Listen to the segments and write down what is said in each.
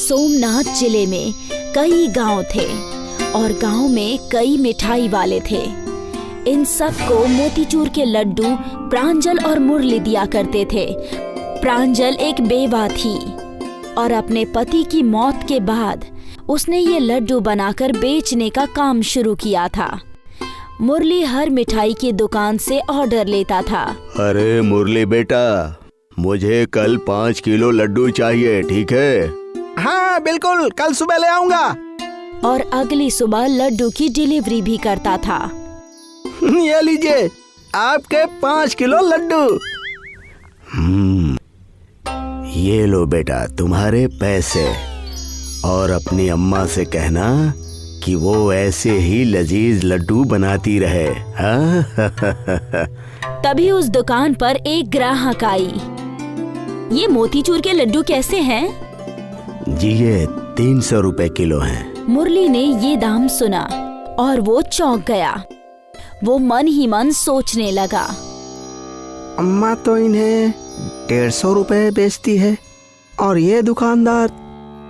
सोमनाथ जिले में कई गांव थे और गांव में कई मिठाई वाले थे। इन सब को मोतीचूर के लड्डू प्रांजल और मुरली दिया करते थे। प्रांजल एक बेवा थी और अपने पति की मौत के बाद उसने ये लड्डू बनाकर बेचने का काम शुरू किया था। मुरली हर मिठाई की दुकान से ऑर्डर लेता था। अरे मुरली बेटा, मुझे कल 5 किलो लड्डू चाहिए, ठीक है? हाँ बिल्कुल, कल सुबह ले आऊंगा। और अगली सुबह लड्डू की डिलीवरी भी करता था। ये लीजिए आपके 5 किलो लड्डू। ये लो बेटा तुम्हारे पैसे, और अपनी अम्मा से कहना कि वो ऐसे ही लजीज लड्डू बनाती रहे। हाँ? तभी उस दुकान पर एक ग्राहक आई। ये मोतीचूर के लड्डू कैसे हैं? जी ये 300 रुपए किलो हैं। मुरली ने ये दाम सुना और वो चौंक गया। वो मन ही मन सोचने लगा, अम्मा तो इन्हें 150 रुपए बेचती है और ये दुकानदार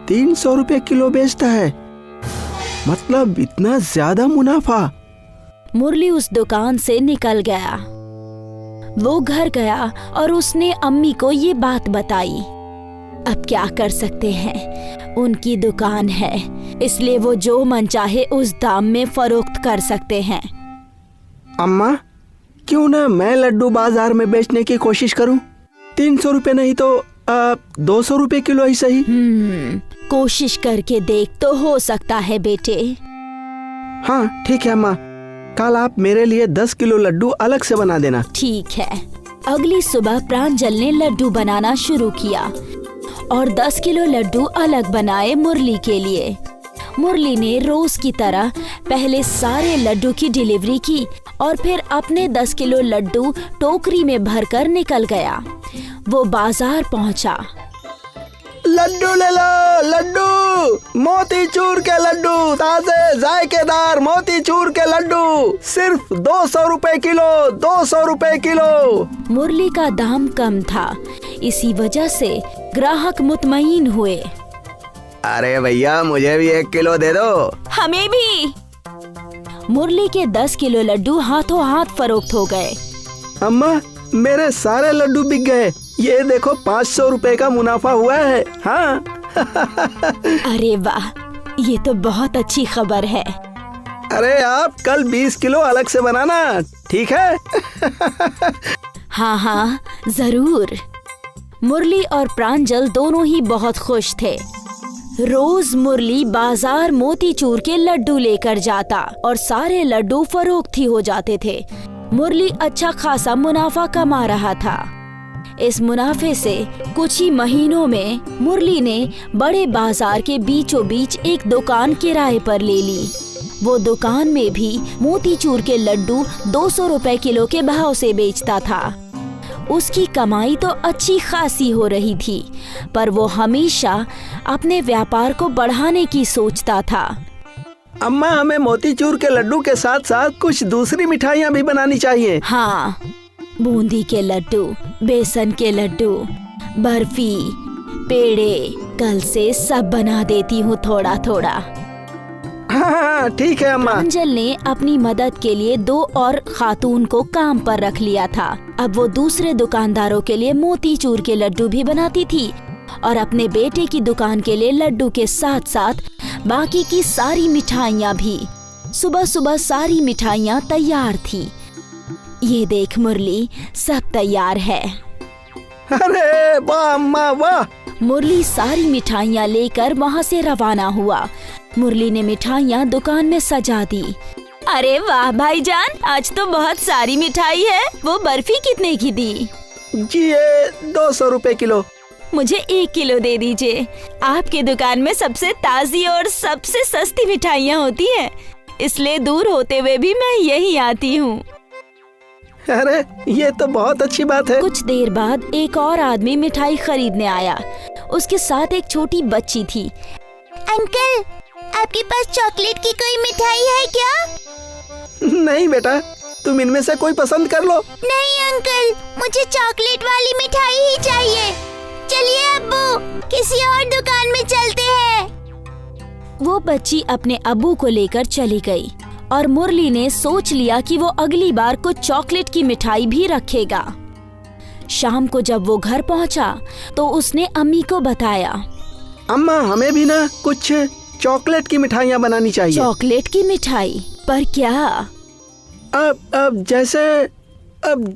300 रुपए किलो बेचता है, मतलब इतना ज्यादा मुनाफा। मुरली उस दुकान से निकल गया। वो घर गया और उसने अम्मी को ये बात बताई। अब क्या कर सकते हैं, उनकी दुकान है, इसलिए वो जो मन चाहे उस दाम में फरोख्त कर सकते हैं। अम्मा, क्यों ना मैं लड्डू बाजार में बेचने की कोशिश करूं? 300 रुपए नहीं तो 200 रुपए किलो ही सही। कोशिश करके देख, तो हो सकता है बेटे। हाँ ठीक है अम्मा, कल आप मेरे लिए 10 किलो लड्डू अलग से बना देना। ठीक है। अगली सुबह प्रांजल ने लड्डू बनाना शुरू किया और 10 किलो लड्डू अलग बनाए मुरली के लिए। मुरली ने रोज की तरह पहले सारे लड्डू की डिलीवरी की और फिर अपने 10 किलो लड्डू टोकरी में भरकर निकल गया। वो बाजार पहुंचा। लड्डू ले लो, लड्डू, मोतीचूर के लड्डू, ताजे जायकेदार मोतीचूर के लड्डू, सिर्फ 200 रुपए किलो, 200 रुपए किलो। मुरली का दाम कम था, इसी वजह से ग्राहक मुतमईन हुए। अरे भैया, मुझे भी 1 किलो दे दो। हमें भी। मुरली के 10 किलो लड्डू हाथों हाथ फरोख्त हो गए। अम्मा, मेरे सारे लड्डू बिक गए। ये देखो 500 रुपए का मुनाफा हुआ है। हाँ। अरे वाह, ये तो बहुत अच्छी खबर है। अरे आप कल 20 किलो अलग से बनाना, ठीक है? हाँ हाँ जरूर। मुरली और प्रांजल दोनों ही बहुत खुश थे। रोज मुरली बाजार मोतीचूर के लड्डू लेकर जाता और सारे लड्डू फरोख्त ही हो जाते थे। मुरली अच्छा खासा मुनाफा कमा रहा था। इस मुनाफे से कुछ ही महीनों में मुरली ने बड़े बाजार के बीचों बीच एक दुकान किराए पर ले ली। वो दुकान में भी मोतीचूर के लड्डू 200 रुपए किलो के भाव से बेचता था। उसकी कमाई तो अच्छी खासी हो रही थी, पर वो हमेशा अपने व्यापार को बढ़ाने की सोचता था। अम्मा, हमें मोतीचूर के लड्डू के साथ साथ कुछ दूसरी मिठाइयाँ भी बनानी चाहिए। हाँ, बूंदी के लड्डू, बेसन के लड्डू, बर्फी, पेड़े, कल से सब बना देती हूँ थोड़ा थोड़ा। हाँ ठीक है अम्मा। प्रांजल ने अपनी मदद के लिए 2 और खातून को काम पर रख लिया था। अब वो दूसरे दुकानदारों के लिए मोतीचूर के लड्डू भी बनाती थी और अपने बेटे की दुकान के लिए लड्डू के साथ साथ बाकी की सारी मिठाइयाँ भी। सुबह सुबह सारी मिठाइयाँ तैयार थी। ये देख मुरली, सब तैयार है। अरे वाह अम्मा वाह। मुरली सारी मिठाइयाँ लेकर वहाँ से रवाना हुआ। मुरली ने मिठाइयाँ दुकान में सजा दी। अरे वाह भाईजान, आज तो बहुत सारी मिठाई है। वो बर्फी कितने की दी? जी ये 200 रुपए किलो। मुझे 1 किलो दे दीजिए। आपकी दुकान में सबसे ताज़ी और सबसे सस्ती मिठाइयाँ होती हैं, इसलिए दूर होते हुए भी मैं यही आती हूँ। अरे ये तो बहुत अच्छी बात है। कुछ देर बाद एक और आदमी मिठाई खरीदने आया। उसके साथ एक छोटी बच्ची थी। अंकल, आपके पास चॉकलेट की कोई मिठाई है क्या? नहीं बेटा, तुम इनमें से कोई पसंद कर लो। नहीं अंकल, मुझे चॉकलेट वाली मिठाई ही चाहिए। चलिए अब्बू, किसी और दुकान में चलते हैं। वो बच्ची अपने अब्बू को लेकर चली गई और मुरली ने सोच लिया कि वो अगली बार कुछ चॉकलेट की मिठाई भी रखेगा। शाम को जब वो घर पहुंचा तो उसने अम्मी को बताया। अम्मा, हमें भी ना कुछ चॉकलेट की मिठाइयाँ बनानी चाहिए। चॉकलेट की मिठाई? पर क्या? अब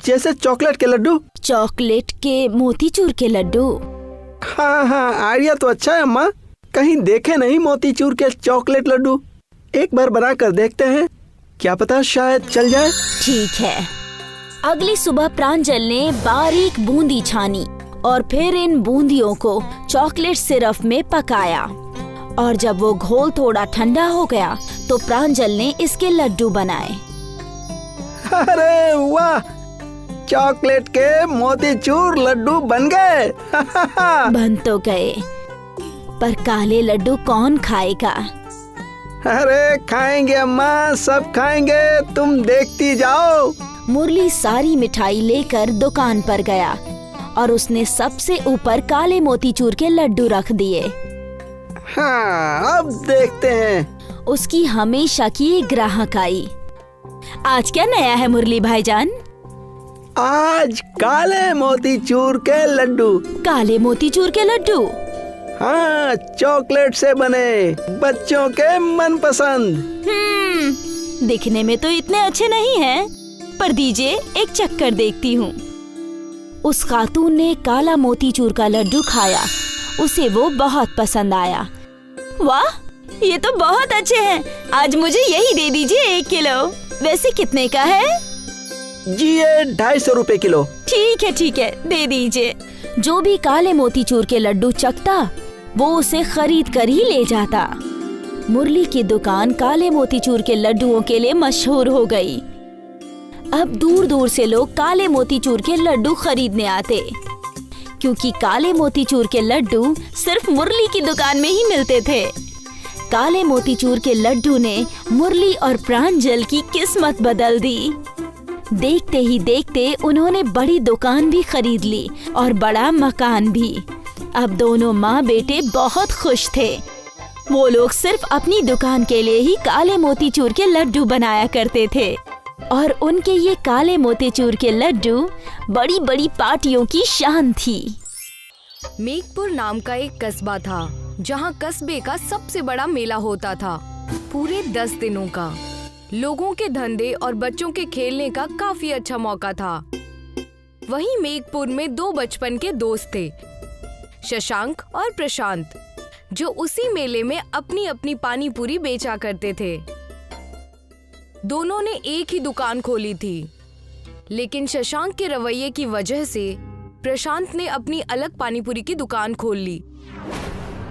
जैसे चॉकलेट के लड्डू। चॉकलेट के मोतीचूर के लड्डू? हाँ हाँ, आइडिया तो अच्छा है अम्मा। कहीं देखे नहीं मोतीचूर के चॉकलेट लड्डू। एक बार बना कर देखते हैं, क्या पता शायद चल जाए। ठीक है। अगली सुबह प्रांजल ने बारीक बूंदी छानी और फिर इन बूंदियों को चॉकलेट सिरप में पकाया और जब वो घोल थोड़ा ठंडा हो गया तो प्रांजल ने इसके लड्डू बनाए। अरे वाह, चॉकलेट के मोतीचूर लड्डू बन गए। बन तो गए, पर काले लड्डू कौन खाएगा? अरे खाएंगे अम्मा, सब खाएंगे, तुम देखती जाओ। मुरली सारी मिठाई लेकर दुकान पर गया और उसने सबसे ऊपर काले मोतीचूर के लड्डू रख दिए। हाँ, अब देखते हैं। उसकी हमेशा की एक ग्राहक आई। आज क्या नया है मुरली भाईजान? आज काले मोतीचूर के लड्डू। काले मोतीचूर के लड्डू? हाँ, चॉकलेट से बने, बच्चों के मनपसंद। दिखने में तो इतने अच्छे नहीं हैं, पर दीजिए एक चक्कर देखती हूँ। उस खातून ने काला मोतीचूर का लड्डू खाया, उसे वो बहुत पसंद आया। वाह, ये तो बहुत अच्छे हैं, आज मुझे यही दे दीजिए 1 किलो। वैसे कितने का है? जी ये 250 रुपए किलो। ठीक है, दे दीजिए। जो भी काले मोतीचूर के लड्डू चखता वो उसे खरीद कर ही ले जाता। मुरली की दुकान काले मोतीचूर के लड्डुओं के लिए मशहूर हो गई। अब दूर दूर से लोग काले मोतीचूर के लड्डू खरीदने आते, क्योंकि काले मोतीचूर के लड्डू सिर्फ मुरली की दुकान में ही मिलते थे। काले मोतीचूर के लड्डू ने मुरली और प्रांजल की किस्मत बदल दी। देखते ही देखते उन्होंने बड़ी दुकान भी खरीद ली और बड़ा मकान भी। अब दोनों माँ बेटे बहुत खुश थे। वो लोग सिर्फ अपनी दुकान के लिए ही काले मोतीचूर के लड्डू बनाया करते थे और उनके ये काले मोतीचूर के लड्डू बड़ी बड़ी पार्टियों की शान थी। मेघपुर नाम का एक कस्बा था, जहाँ कस्बे का सबसे बड़ा मेला होता था, पूरे 10 दिनों का। लोगों के धंधे और बच्चों के खेलने का काफी अच्छा मौका था। वहीं मेघपुर में 2 बचपन के दोस्त थे, शशांक और प्रशांत, जो उसी मेले में अपनी अपनी पानी पूरी बेचा करते थे। दोनों ने एक ही दुकान खोली थी, लेकिन शशांक के रवैये की वजह से प्रशांत ने अपनी अलग पानी पूरी की दुकान खोल ली।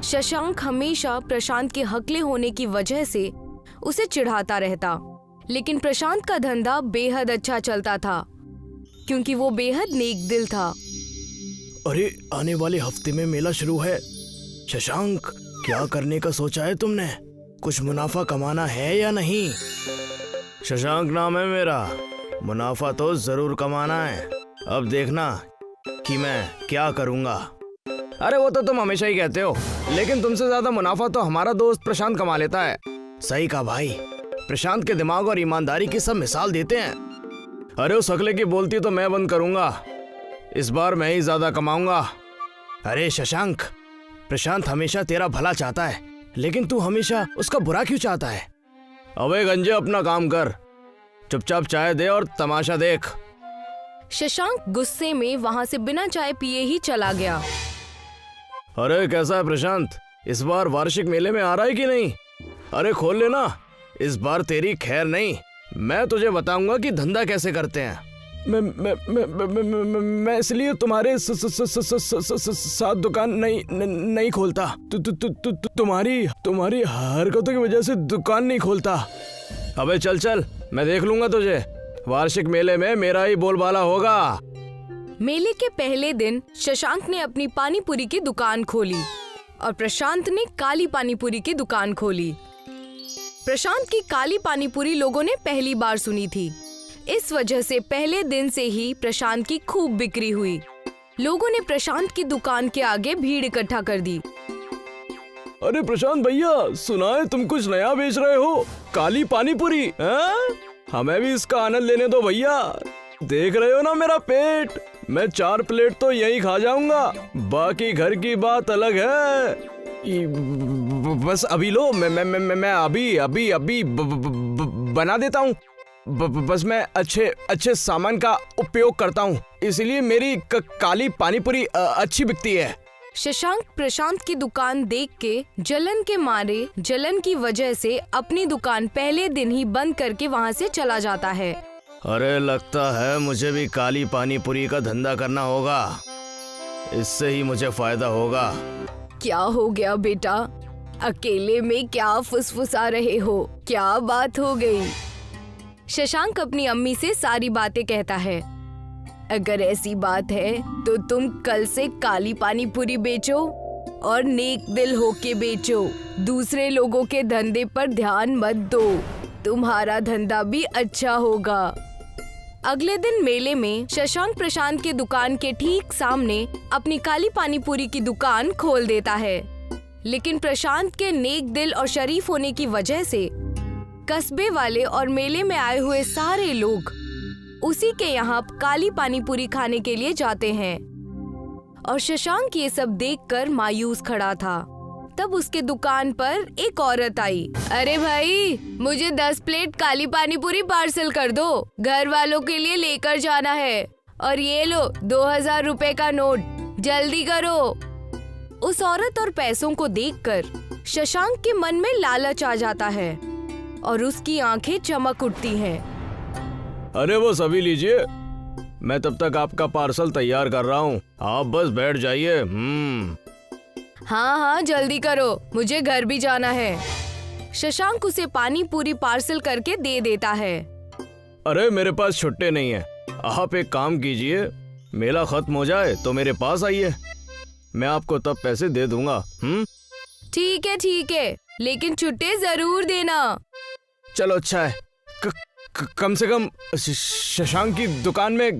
शशांक हमेशा प्रशांत के हकले होने की वजह से उसे चिढ़ाता रहता, लेकिन प्रशांत का धंधा बेहद अच्छा चलता था, क्योंकि वो बेहद नेक दिल था। अरे आने वाले हफ्ते में मेला शुरू है। शशांक, क्या करने का सोचा है तुमने? कुछ मुनाफा कमाना है या नहीं? शशांक नाम है मेरा, मुनाफा तो जरूर कमाना है। अब देखना कि मैं क्या करूँगा। अरे वो तो तुम हमेशा ही कहते हो, लेकिन तुमसे ज्यादा मुनाफा तो हमारा दोस्त प्रशांत कमा लेता है। सही कहा भाई, प्रशांत के दिमाग और ईमानदारी की सब मिसाल देते हैं। अरे उस अगले की बोलती तो मैं बंद करूंगा, इस बार मैं ही ज्यादा कमाऊंगा। अरे शशांक, प्रशांत हमेशा तेरा भला चाहता है, लेकिन तू हमेशा उसका बुरा क्यों चाहता है? अबे गंजे, अपना काम कर, चुपचाप चाय दे और तमाशा देख। शशांक गुस्से में वहां से बिना चाय पिए ही चला गया। अरे कैसा है प्रशांत, इस बार वार्षिक मेले में आ रहा है कि नहीं? अरे खोल लेना, इस बार तेरी खैर नहीं। मैं तुझे बताऊंगा कि धंधा कैसे करते हैं। मैं इसलिए तुम्हारे साथ दुकान नहीं खोलता। तुम्हारी हरकतों की वजह से दुकान नहीं खोलता। अबे चल चल, मैं देख लूंगा तुझे। वार्षिक मेले में मेरा ही बोलबाला होगा। मेले के पहले दिन शशांक ने अपनी पानी पूरी की दुकान खोली और प्रशांत ने काली पानी पूरी की दुकान खोली। प्रशांत की काली पानी पूरी लोगों ने पहली बार सुनी थी, इस वजह से पहले दिन से ही प्रशांत की खूब बिक्री हुई। लोगों ने प्रशांत की दुकान के आगे भीड़ इकट्ठा कर दी। अरे प्रशांत भैया, सुना है तुम कुछ नया बेच रहे हो, काली पानी पूरी। हमें भी इसका आनंद लेने दो भैया। देख रहे हो ना मेरा पेट, मैं 4 प्लेट तो यही खा जाऊंगा, बाकी घर की बात अलग है। बस अभी लो, मैं अभी बना देता हूँ। बस मैं अच्छे सामान का उपयोग करता हूँ, इसलिए मेरी काली पानीपुरी अच्छी बिकती है। शशांक प्रशांत की दुकान देख के जलन की वजह से अपनी दुकान पहले दिन ही बंद करके वहाँ से चला जाता है। अरे लगता है मुझे भी काली पानीपुरी का धंधा करना होगा, इससे ही मुझे फायदा होगा। क्या हो गया बेटा, अकेले में क्या फुसफुसा रहे हो, क्या बात हो गई? शशांक अपनी अम्मी से सारी बातें कहता है। अगर ऐसी बात है तो तुम कल से काली पानी पूरी बेचो और नेक दिल होके बेचो, दूसरे लोगों के धंधे पर ध्यान मत दो, तुम्हारा धंधा भी अच्छा होगा। अगले दिन मेले में शशांक प्रशांत के दुकान के ठीक सामने अपनी काली पानी पूरी की दुकान खोल देता है, लेकिन प्रशांत के नेक दिल और शरीफ होने की वजह से कस्बे वाले और मेले में आए हुए सारे लोग उसी के यहाँ काली पानी पूरी खाने के लिए जाते हैं। और शशांक ये सब देखकर मायूस खड़ा था। तब उसके दुकान पर एक औरत आई। अरे भाई, मुझे 10 प्लेट काली पानी पूरी पार्सल कर दो, घर वालों के लिए लेकर जाना है। और ये लो 2000 रुपए का नोट, जल्दी करो। उस औरत और पैसों को देखकर शशांक के मन में लालच आ जाता है और उसकी आंखें चमक उठती हैं। अरे वो सभी लीजिए, मैं तब तक आपका पार्सल तैयार कर रहा हूँ, आप बस बैठ जाइए। हाँ, जल्दी करो, मुझे घर भी जाना है। शशांक उसे पानी पूरी पार्सल करके दे देता है। अरे मेरे पास छुट्टे नहीं है, आप एक काम कीजिए, मेला खत्म हो जाए तो मेरे पास आइए, मैं आपको तब पैसे दे दूंगा। ठीक है, लेकिन छुट्टे जरूर देना। चलो अच्छा है, कम से कम शशांक की दुकान में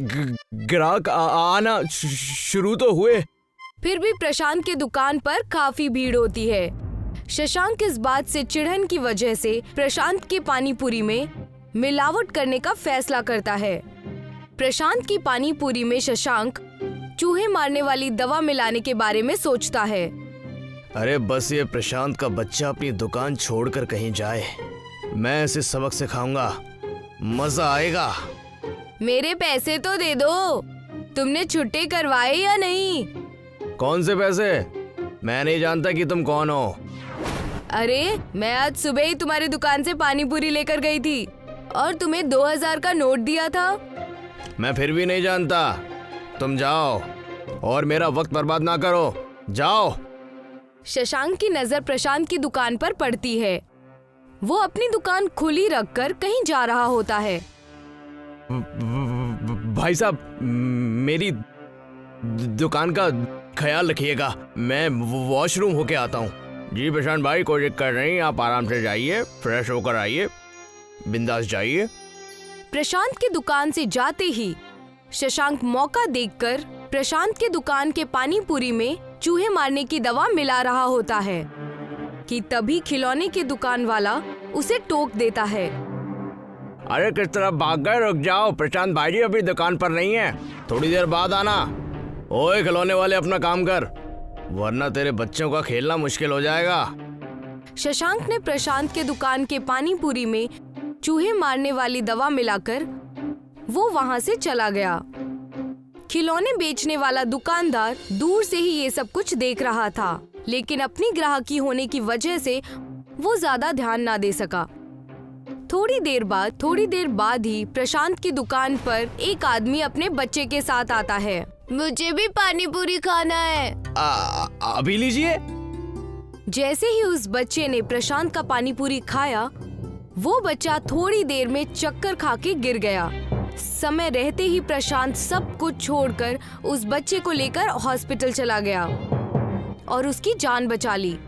ग्राहक आना शुरू तो हुए। फिर भी प्रशांत के दुकान पर काफी भीड़ होती है। शशांक इस बात से चिढ़न की वजह से प्रशांत की पानी पूरी में मिलावट करने का फैसला करता है। प्रशांत की पानी पूरी में शशांक चूहे मारने वाली दवा मिलाने के बारे में सोचता है। अरे बस ये प्रशांत का बच्चा अपनी दुकान छोड़कर कहीं जाए, मैं इसे सबक सिखाऊंगा, मजा आएगा। मेरे पैसे तो दे दो, तुमने छुट्टे करवाए या नहीं? कौन से पैसे? मैं नहीं जानता कि तुम कौन हो। अरे मैं आज सुबह ही तुम्हारी दुकान से पानी पूरी लेकर गई थी और तुम्हें 2000 का नोट दिया था। मैं फिर भी नहीं जानता, तुम जाओ और मेरा वक्त बर्बाद ना करो, जाओ। शशांक की नजर प्रशांत की दुकान पर पड़ती है। वो अपनी दुकान खुली रखकर कहीं जा रहा होता है। भाई साहब, मेरी दुकान का ख्याल रखिएगा, मैं वॉशरूम होके आता हूँ। जी प्रशांत भाई, कोई दिक्कत नहीं, आप आराम से जाइए, फ्रेश होकर आइए, बिंदास जाइए। प्रशांत की दुकान से जाते ही शशांक मौका देखकर प्रशांत के दुकान के पानी पूरी में चूहे मारने की दवा मिला रहा होता है कि तभी खिलौने की दुकान वाला उसे टोक देता है। अरे किस तरफ भाग गए, रुक जाओ, प्रशांत भाई जी अभी दुकान पर नहीं है, थोड़ी देर बाद आना। ओए खिलौने वाले, अपना काम कर, वरना तेरे बच्चों का खेलना मुश्किल हो जाएगा। शशांक ने प्रशांत के दुकान के पानी पूरी में चूहे मारने वाली दवा मिलाकर वो वहाँ से चला गया। खिलौने बेचने वाला दुकानदार दूर से ही ये सब कुछ देख रहा था, लेकिन अपनी ग्राहकी होने की वजह से वो ज्यादा ध्यान ना दे सका। थोड़ी देर बाद ही प्रशांत की दुकान पर एक आदमी अपने बच्चे के साथ आता है। मुझे भी पानी पूरी खाना है। अभी लीजिए। जैसे ही उस बच्चे ने प्रशांत का पानी पूरी खाया, वो बच्चा थोड़ी देर में चक्कर खा के गिर गया। समय रहते ही प्रशांत सब कुछ छोड़कर उस बच्चे को लेकर हॉस्पिटल चला गया और उसकी जान बचा ली।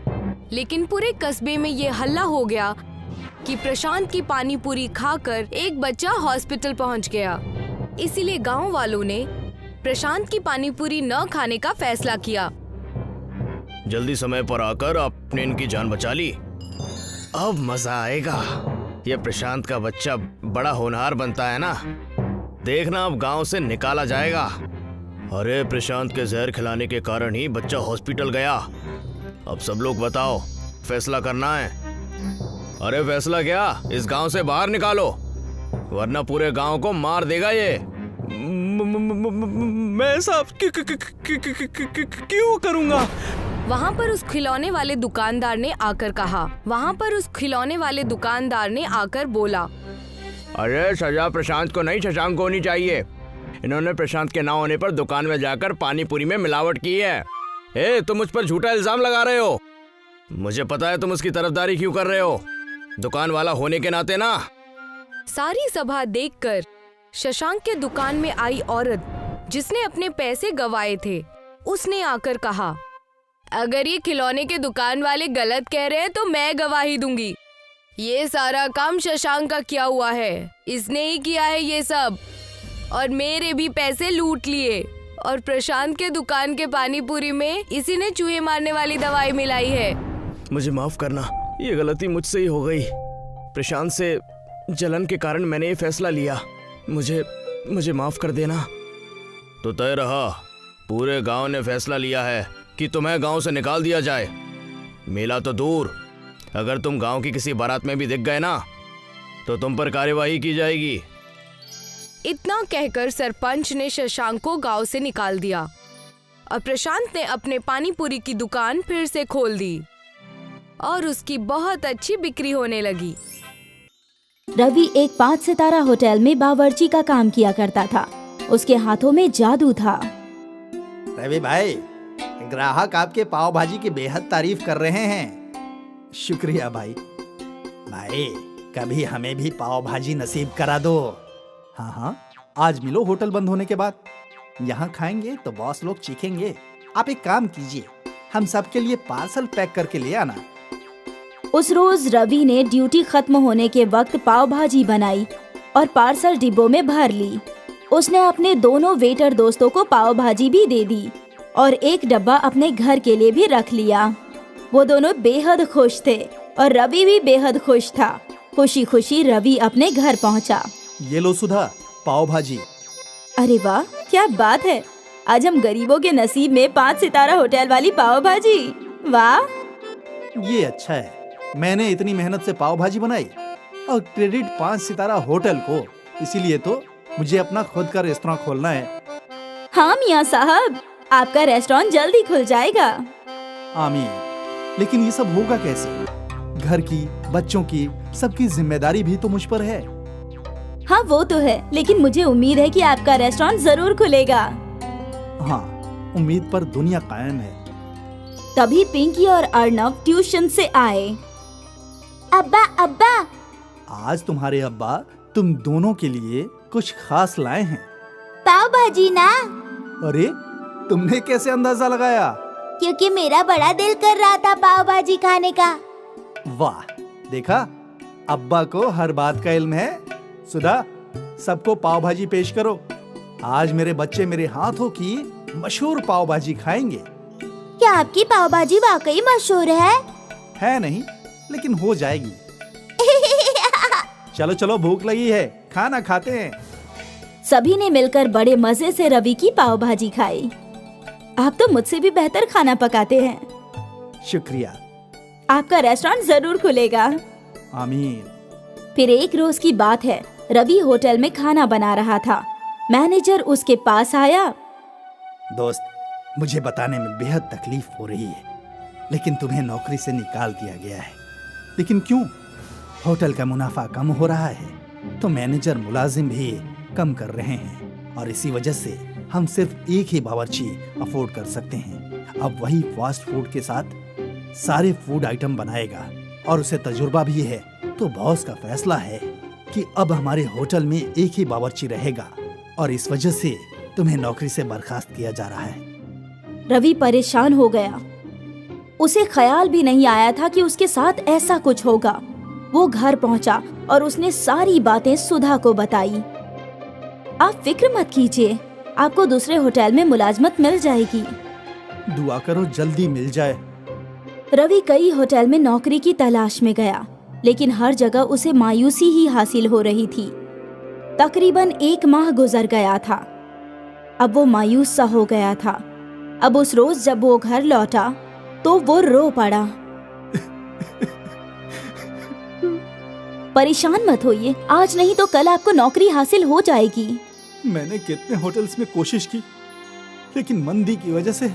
लेकिन पूरे कस्बे में ये हल्ला हो गया कि प्रशांत की पानी पूरी खाकर एक बच्चा हॉस्पिटल पहुंच गया। इसीलिए गांव वालों ने प्रशांत की पानी पूरी न खाने का फैसला किया। जल्दी समय पर आकर आपने इनकी जान बचा ली। अब मजा आएगा। ये प्रशांत का बच्चा बड़ा होनहार बनता है ना, देखना अब गांव से निकाला जाएगा। अरे प्रशांत के जहर खिलाने के कारण ही बच्चा हॉस्पिटल गया। अब सब लोग बताओ, फैसला करना है। अरे फैसला क्या, इस गांव से बाहर निकालो वरना पूरे गांव को मार देगा ये। मैं साहब क्यों करूंगा? वहाँ पर उस खिलौने वाले दुकानदार ने आकर बोला, अरे सजा प्रशांत को नहीं, शशांक को होनी चाहिए। इन्होंने प्रशांत के ना होने पर दुकान में जाकर पानी पूरी में मिलावट की है। ए, तुम मुझ पर झूठा इल्जाम लगा रहे हो। मुझे पता है तुम उसकी तरफदारी क्यों कर रहे हो, दुकान वाला होने के नाते ना। सारी सभा देखकर शशांक के दुकान में आई औरत जिसने अपने पैसे गंवाए थे, उसने आकर कहा, अगर ये खिलौने के दुकान वाले गलत कह रहे हैं तो मैं गवाही दूंगी। ये सारा काम शशांक का किया हुआ है, इसने ही किया है ये सब, और मेरे भी पैसे लूट लिए। और प्रशांत के दुकान के पानी पूरी में इसी ने चूहे मारने वाली दवाई मिलाई है। मुझे माफ करना, ये गलती मुझसे ही हो गई। प्रशांत से जलन के कारण मैंने ये फैसला लिया। मुझे माफ कर देना। तो तय रहा, पूरे गांव ने फैसला लिया है कि तुम्हें गांव से निकाल दिया जाए। मेला तो दूर, अगर तुम गांव की किसी बारात में भी दिख गए ना तो तुम पर कार्यवाही की जाएगी। इतना कहकर सरपंच ने शशांक को गांव से निकाल दिया और प्रशांत ने अपने पानी पूरी की दुकान फिर से खोल दी और उसकी बहुत अच्छी बिक्री होने लगी। रवि एक 5 सितारा होटल में बावर्ची का काम किया करता था। उसके हाथों में जादू था। रवि भाई, ग्राहक आपके पाव भाजी की बेहद तारीफ कर रहे हैं। शुक्रिया भाई। भाई, कभी हमें भी पाव भाजी नसीब करा दो। हाँ, आज मिलो होटल बंद होने के बाद। यहाँ खाएंगे तो बॉस लोग चीखेंगे। आप एक काम कीजिए, हम सबके लिए पार्सल पैक करके ले आना। उस रोज रवि ने ड्यूटी खत्म होने के वक्त पाव भाजी बनाई और पार्सल डिब्बों में भर ली। उसने अपने दोनों वेटर दोस्तों को पाव भाजी भी दे दी और एक डब्बा अपने घर के लिए भी रख लिया। वो दोनों बेहद खुश थे और रवि भी बेहद खुश था। खुशी खुशी रवि अपने घर पहुंचा। ये लो सुधा, पाव भाजी। अरे वाह, क्या बात है। आज हम गरीबों के नसीब में 5 सितारा होटल वाली पाव भाजी। वाह, ये अच्छा है, मैंने इतनी मेहनत से पाव भाजी बनाई और क्रेडिट 5 सितारा होटल को। इसीलिए तो मुझे अपना खुद का रेस्टोरेंट खोलना है। हाँ मियाँ साहब, आपका रेस्टोरेंट जल्दी खुल जाएगा। आमीन। लेकिन ये सब होगा कैसे? घर की, बच्चों की, सबकी जिम्मेदारी भी तो मुझ पर है। हाँ वो तो है, लेकिन मुझे उम्मीद है कि आपका रेस्टोरेंट जरूर खुलेगा। हाँ, उम्मीद पर दुनिया कायम है। तभी पिंकी और अर्नव ट्यूशन से आए। अब्बा अब्बा, आज तुम्हारे अब्बा तुम दोनों के लिए कुछ खास लाए हैं। पाव भाजी ना? अरे, तुमने कैसे अंदाजा लगाया? क्योंकि मेरा बड़ा दिल कर रहा था पाव भाजी खाने का। वाह, देखा, अब्बा को हर बात का इल्म है। सुधा, सबको पाव भाजी पेश करो। आज मेरे बच्चे मेरे हाथों की मशहूर पाव भाजी खाएंगे। क्या आपकी पाव भाजी वाकई मशहूर है? है नहीं, लेकिन हो जाएगी। चलो चलो, भूख लगी है, खाना खाते हैं। सभी ने मिलकर बड़े मजे से रवि की पाव भाजी खाई। आप तो मुझसे भी बेहतर खाना पकाते हैं। शुक्रिया। आपका रेस्टोरेंट जरूर खुलेगा। आमीन। फिर एक रोज की बात है, रवि होटल में खाना बना रहा था। मैनेजर उसके पास आया। दोस्त, मुझे बताने में बेहद तकलीफ हो रही है, लेकिन तुम्हें नौकरी से निकाल दिया गया है। लेकिन क्यों? होटल का मुनाफा कम हो रहा है तो मैनेजर मुलाजिम भी कम कर रहे हैं और इसी वजह से हम सिर्फ एक ही बावर्ची अफोर्ड कर सकते हैं। अब वही फास्ट फूड के साथ सारे फूड आइटम बनाएगा और उसे तजुर्बा भी है। तो बॉस का फैसला है कि अब हमारे होटल में एक ही बावर्ची रहेगा और इस वजह से तुम्हें नौकरी से बर्खास्त किया जा रहा है। रवि परेशान हो गया। उसे ख्याल भी नहीं आया था कि उसके साथ ऐसा कुछ होगा। वो घर पहुंचा और उसने सारी बातें सुधा को बताई। आप फिक्र मत कीजिए, आपको दूसरे होटल में मुलाजमत मिल जाएगी। दुआ करो जल्दी मिल जाए। रवि कई होटल में नौकरी की तलाश में गया, लेकिन हर जगह उसे मायूसी ही हासिल हो रही थी। तकरीबन 1 माह गुजर गया था। अब वो मायूस सा हो गया था। अब उस रोज जब वो घर लौटा तो वो रो पड़ा। परेशान मत होइए, आज नहीं तो कल आपको नौकरी हासिल हो जाएगी। मैंने कितने होटल्स में कोशिश की, लेकिन मंदी की वजह से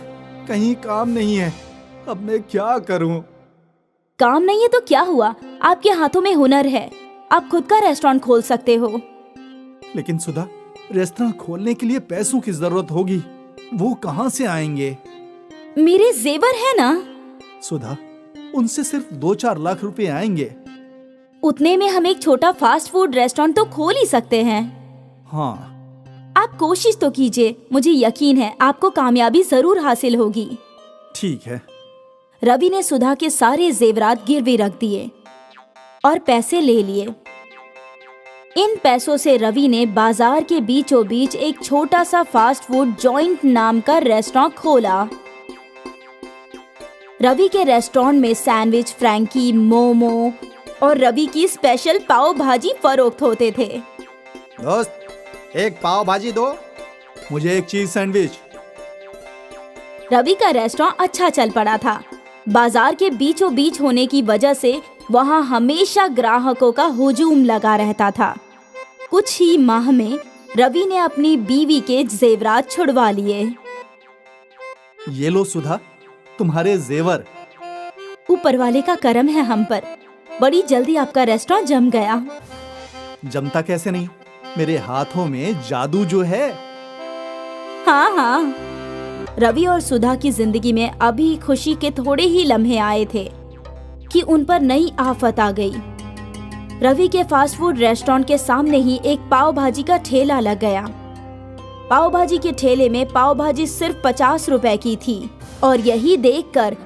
कहीं काम नहीं है। अब मैं क्या करूं? काम नहीं है तो क्या हुआ, आपके हाथों में हुनर है। आप खुद का रेस्टोरेंट खोल सकते हो। लेकिन सुधा, रेस्टोरेंट खोलने के लिए पैसों की जरूरत होगी, वो कहाँ से आएंगे? मेरे जेवर है ना। सुधा, उनसे सिर्फ 2-4 लाख रुपए आएंगे। उतने में हम एक छोटा फास्ट फूड रेस्टोरेंट तो खोल ही सकते हैं। हाँ, आप कोशिश तो कीजिए, मुझे यकीन है आपको कामयाबी जरूर हासिल होगी। ठीक है। रवि ने सुधा के सारे जेवरात गिरवी रख दिए और पैसे ले लिए। इन पैसों से रवि ने बाजार के बीचों बीच एक छोटा सा फास्ट फूड जॉइंट नाम का रेस्टोरेंट खोला। रवि के रेस्टोरेंट में सैंडविच, फ्रैंकी, मोमो और रवि की स्पेशल पाव भाजी फरोख्त होते थे। दोस्त, एक पाव भाजी दो। मुझे एक चीज सैंडविच। रवि का रेस्टोरेंट अच्छा चल पड़ा था। बाजार के बीचों बीच होने की वजह से वहाँ हमेशा ग्राहकों का हुजूम लगा रहता था। कुछ ही माह में रवि ने अपनी बीवी के जेवरात छुड़वा लिए। ये लो सुधा, तुम्हारे जेवर। ऊपर वाले का करम है हम पर। बड़ी जल्दी आपका रेस्टोरेंट जम गया। जमता कैसे नहीं, मेरे हाथों में जादू जो है। हाँ हाँ, रवि और सुधा की जिंदगी में अभी खुशी के थोड़े ही लम्हे आए थे कि उन पर नई आफत आ गई। रवि के फास्ट फूड रेस्टोरेंट के सामने ही एक पाव भाजी का ठेला लग गया। पाव भाजी के ठेले में पाव भाजी सिर्फ 50 रुपए की थी और यही देखकर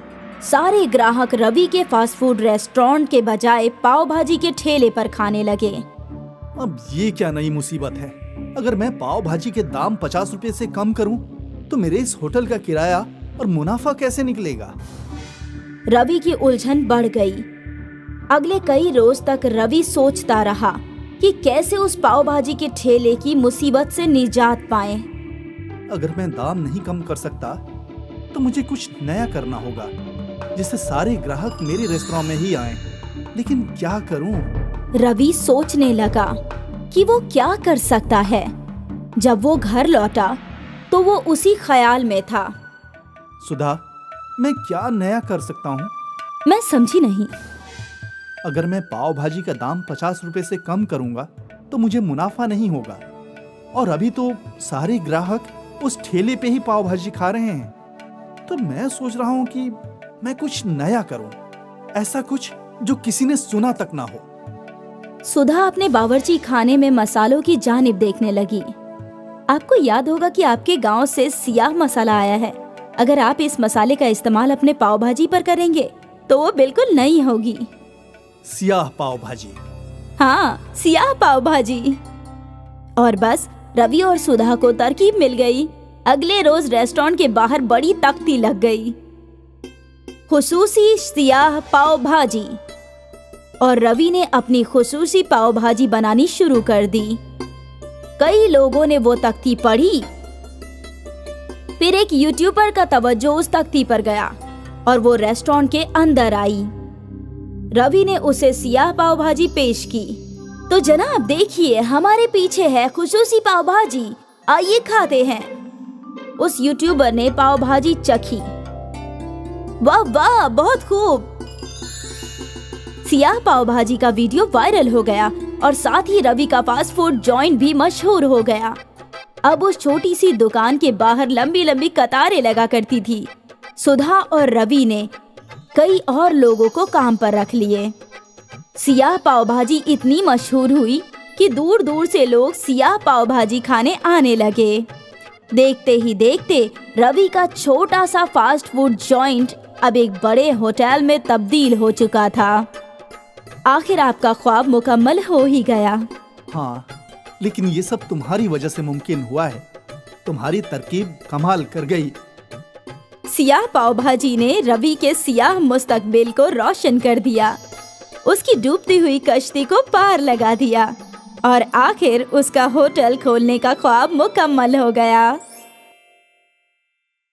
सारे ग्राहक रवि के फास्ट फूड रेस्टोरेंट के बजाय पाव भाजी के ठेले पर खाने लगे। अब ये क्या नई मुसीबत है? अगर मैं पाव भाजी के दाम 50 रुपए से कम करूं, तो मेरे इस होटल का किराया और मुनाफा कैसे निकलेगा? रवि की उलझन बढ़ गई। अगले कई रोज तक रवि सोचता रहा कि कैसे उस पाव भाजी के ठेले की मुसीबत से निजात पाए। अगर मैं दाम नहीं कम कर सकता, तो मुझे कुछ नया करना होगा जिससे सारे ग्राहक मेरे रेस्टोरेंट में ही आएं। लेकिन क्या करूं? रवि सोचने लगा कि वो क्या कर सकता है। जब वो घर लौटा तो वो उसी ख्याल में था। सुधा, मैं क्या नया कर सकता हूँ? मैं समझी नहीं। अगर मैं पाव भाजी का दाम 50 रुपए से कम करूंगा, तो मुझे मुनाफा नहीं होगा। और अभी तो सारे ग्राहक उस ठेले पे ही पाव भाजी खा रहे हैं। तो मैं सोच रहा हूँ कि मैं कुछ नया करूं, ऐसा कुछ जो किसी ने सुना तक ना हो। सुधा अपने बावर्ची खाने में मसालों की जानिब देखने लगी। आपको याद होगा कि आपके गांव से सियाह मसाला आया है। अगर आप इस मसाले का इस्तेमाल अपने पाव भाजी पर करेंगे तो वो बिल्कुल नई होगी। सियाह पाव भाजी? हाँ, सियाह पाव भाजी। और बस रवि और सुधा को तरकीब मिल गई। अगले रोज रेस्टोरेंट के बाहर बड़ी तख्ती लग गई, खुसूसी सियाह पाव भाजी। और रवि ने अपनी खुसूसी पाव भाजी बनानी शुरू कर दी। कई लोगों ने वो तख्ती पढ़ी। फिर एक यूट्यूबर का तवज्जो उस तख्ती पर गया और वो रेस्टोरेंट के अंदर आई। रवि ने उसे सियाह पाव भाजी पेश की। तो जनाब देखिए, हमारे पीछे है खुसूसी पाव भाजी, आइए खाते हैं। उस यूट्यूबर ने पाव भाजी चखी। वाह वाह, बहुत खूब। सियाह पाव भाजी का वीडियो वायरल हो गया और साथ ही रवि का फास्ट फूड जॉइंट भी मशहूर हो गया। अब उस छोटी सी दुकान के बाहर लंबी लंबी कतारें लगा करती थी। सुधा और रवि ने कई और लोगों को काम पर रख लिए। सियाह पाव भाजी इतनी मशहूर हुई कि दूर दूर से लोग सियाह पाव भाजी खाने आने लगे। देखते ही देखते रवि का छोटा सा फास्ट फूड जॉइंट अब एक बड़े होटल में तब्दील हो चुका था। आखिर आपका ख्वाब मुकम्मल हो ही गया। हाँ, लेकिन ये सब तुम्हारी वजह से मुमकिन हुआ है। तुम्हारी तरकीब कमाल कर गई। सियाह पाव भाजी ने रवि के सियाह मुस्तकबिल को रोशन कर दिया, उसकी डूबती हुई कश्ती को पार लगा दिया और आखिर उसका होटल खोलने का ख्वाब मुकम्मल हो गया।